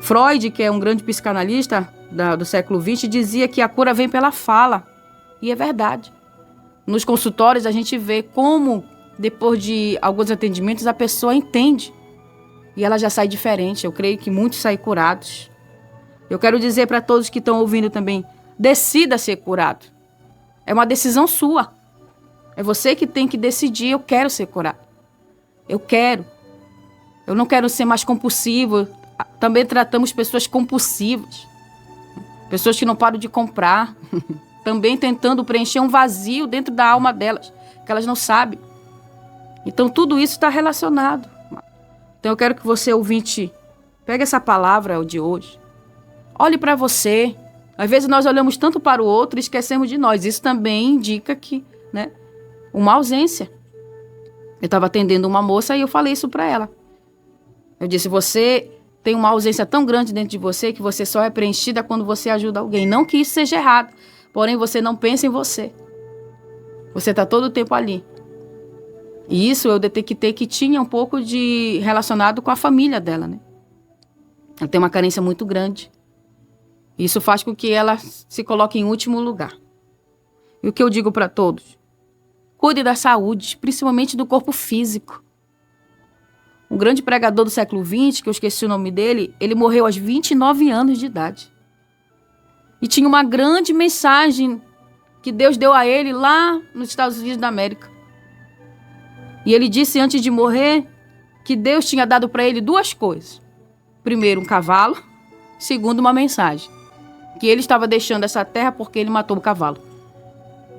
Freud, que é um grande psicanalista do século XX, dizia que a cura vem pela fala. E é verdade. Nos consultórios a gente vê como, depois de alguns atendimentos, a pessoa entende. E ela já sai diferente. Eu creio que muitos saem curados. Eu quero dizer para todos que estão ouvindo também, decida ser curado. É uma decisão sua. É você que tem que decidir, eu quero ser curado. Eu quero. Eu não quero ser mais compulsivo. Também tratamos pessoas compulsivas. Pessoas que não param de comprar. Também tentando preencher um vazio dentro da alma delas, que elas não sabem. Então tudo isso está relacionado. Então eu quero que você, ouvinte, pegue essa palavra de hoje. Olhe para você. Às vezes nós olhamos tanto para o outro e esquecemos de nós. Isso também indica que, né, uma ausência. Eu estava atendendo uma moça e eu falei isso para ela. Eu disse, você tem uma ausência tão grande dentro de você que você só é preenchida quando você ajuda alguém. Não que isso seja errado, porém você não pensa em você. Você está todo o tempo ali. E isso eu detectei que tinha um pouco de relacionado com a família dela, né? Ela tem uma carência muito grande. Isso faz com que ela se coloque em último lugar. E o que eu digo para todos? Cuide da saúde, principalmente do corpo físico. Um grande pregador do século XX, que eu esqueci o nome dele, ele morreu aos 29 anos de idade. E tinha uma grande mensagem que Deus deu a ele lá nos Estados Unidos da América. E ele disse antes de morrer que Deus tinha dado para ele duas coisas. Primeiro, um cavalo. Segundo, uma mensagem. Que ele estava deixando essa terra porque ele matou o cavalo.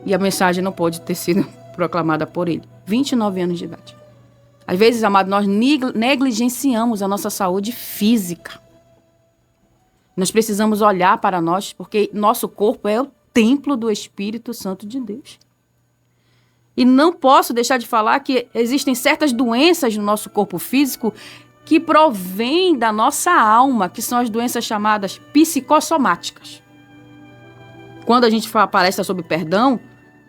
E a mensagem não pode ter sido proclamada por ele. 29 anos de idade. Às vezes, amados, nós negligenciamos a nossa saúde física. Nós precisamos olhar para nós, porque nosso corpo é o templo do Espírito Santo de Deus. E não posso deixar de falar que existem certas doenças no nosso corpo físico que provêm da nossa alma, que são as doenças chamadas psicossomáticas. Quando a gente palestra sobre perdão,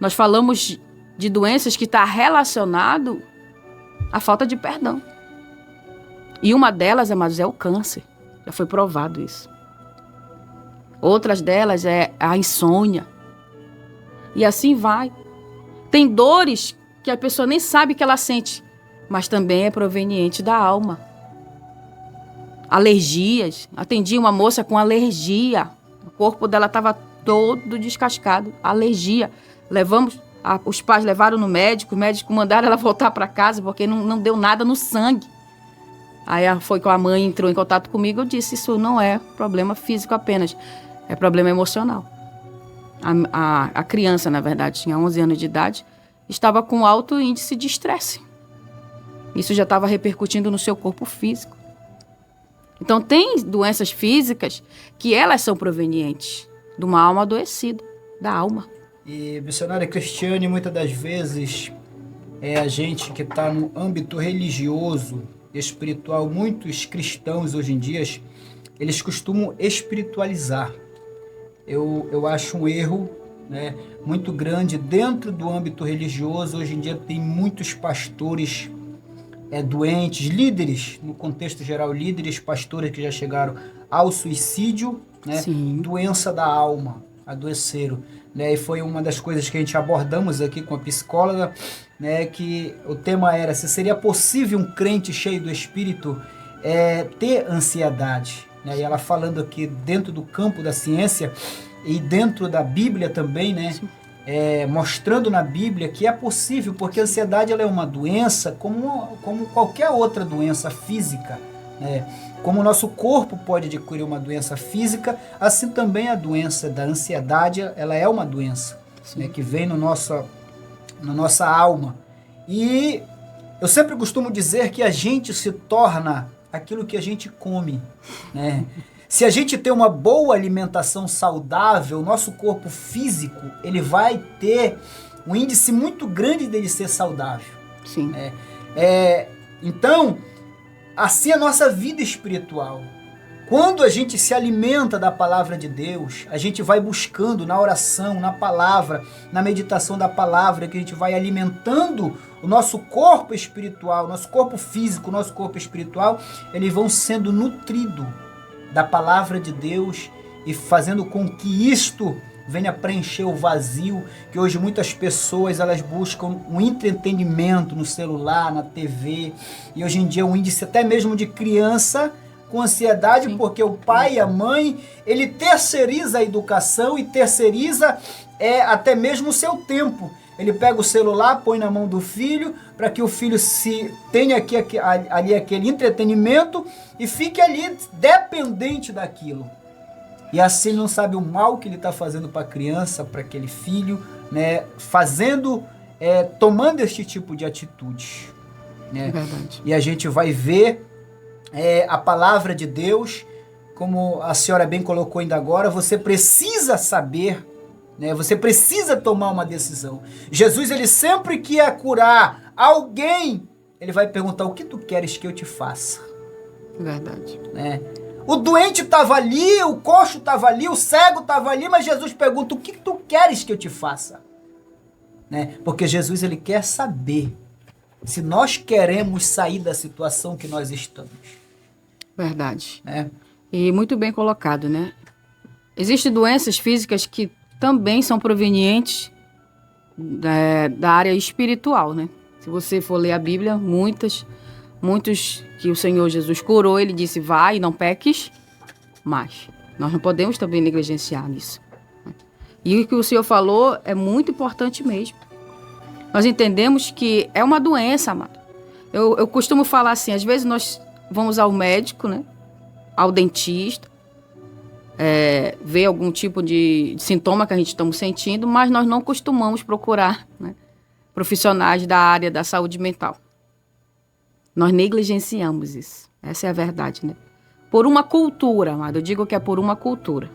nós falamos de doenças que estão relacionadas à falta de perdão. E uma delas, amados, é o câncer. Já foi provado isso. Outras delas é a insônia. E assim vai. Tem dores que a pessoa nem sabe que ela sente, mas também é proveniente da alma. Alergias. Atendi uma moça com alergia. O corpo dela estava todo descascado. Alergia. Os pais levaram no médico, o médico mandaram ela voltar para casa porque não deu nada no sangue. Aí foi que a mãe entrou em contato comigo, eu disse, isso não é problema físico apenas, é problema emocional. A criança, na verdade, tinha 11 anos de idade, estava com alto índice de estresse. Isso já estava repercutindo no seu corpo físico. Então, tem doenças físicas que elas são provenientes de uma alma adoecida, da alma. E, missionária Cristiane, muitas das vezes é a gente que está no âmbito religioso, espiritual, muitos cristãos hoje em dia, eles costumam espiritualizar. Eu acho um erro, né, muito grande dentro do âmbito religioso. Hoje em dia tem muitos pastores doentes, líderes, no contexto geral, líderes, pastores que já chegaram ao suicídio, né, doença da alma, adoeceram. Né, e foi uma das coisas que a gente abordamos aqui com a psicóloga, né, que o tema era se seria possível um crente cheio do Espírito ter ansiedade. Né, e ela falando aqui dentro do campo da ciência e dentro da Bíblia também, né, mostrando na Bíblia que é possível, porque a ansiedade ela é uma doença como qualquer outra doença física. Né? Como o nosso corpo pode adquirir uma doença física, assim também a doença da ansiedade, ela é uma doença, né, que vem na nossa alma. E eu sempre costumo dizer que a gente se torna aquilo que a gente come. Né? Se a gente tem uma boa alimentação saudável, o nosso corpo físico ele vai ter um índice muito grande dele ser saudável. Sim. Então, assim é a nossa vida espiritual. Quando a gente se alimenta da palavra de Deus, a gente vai buscando na oração, na palavra, na meditação da palavra, que a gente vai alimentando o nosso corpo espiritual, nosso corpo físico, nosso corpo espiritual, eles vão sendo nutridos. da palavra de Deus e fazendo com que isto venha preencher o vazio, que hoje muitas pessoas elas buscam um entretenimento no celular, na TV, e hoje em dia o índice até mesmo de criança com ansiedade, sim, porque o pai e a mãe, ele terceiriza a educação e terceiriza até mesmo o seu tempo. Ele pega o celular, põe na mão do filho, para que o filho tenha ali aquele entretenimento e fique ali dependente daquilo. E assim não sabe o mal que ele está fazendo para a criança, para aquele filho, né? Tomando este tipo de atitude. Né? É verdade. E a gente vai ver a palavra de Deus, como a senhora bem colocou ainda agora, você precisa saber, né? Você precisa tomar uma decisão. Jesus, ele sempre que ia curar alguém, ele vai perguntar: o que tu queres que eu te faça? Verdade. Né? O doente estava ali, o coxo estava ali, o cego estava ali, mas Jesus pergunta: o que tu queres que eu te faça? Né? Porque Jesus, ele quer saber se nós queremos sair da situação que nós estamos. Verdade. Né? E muito bem colocado, né? Existem doenças físicas que também são provenientes da área espiritual, né? Se você for ler a Bíblia, muitos que o Senhor Jesus curou, ele disse: vai e não peques mais. Nós não podemos também negligenciar isso. E o que o Senhor falou é muito importante mesmo. Nós entendemos que é uma doença, amado. Eu costumo falar assim, às vezes nós vamos ao médico, né? Ao dentista, ver algum tipo de sintoma que a gente estamos sentindo, mas nós não costumamos procurar, né, profissionais da área da saúde mental. Nós negligenciamos isso. Essa é a verdade, né? Por uma cultura, amado. Eu digo que é por uma cultura.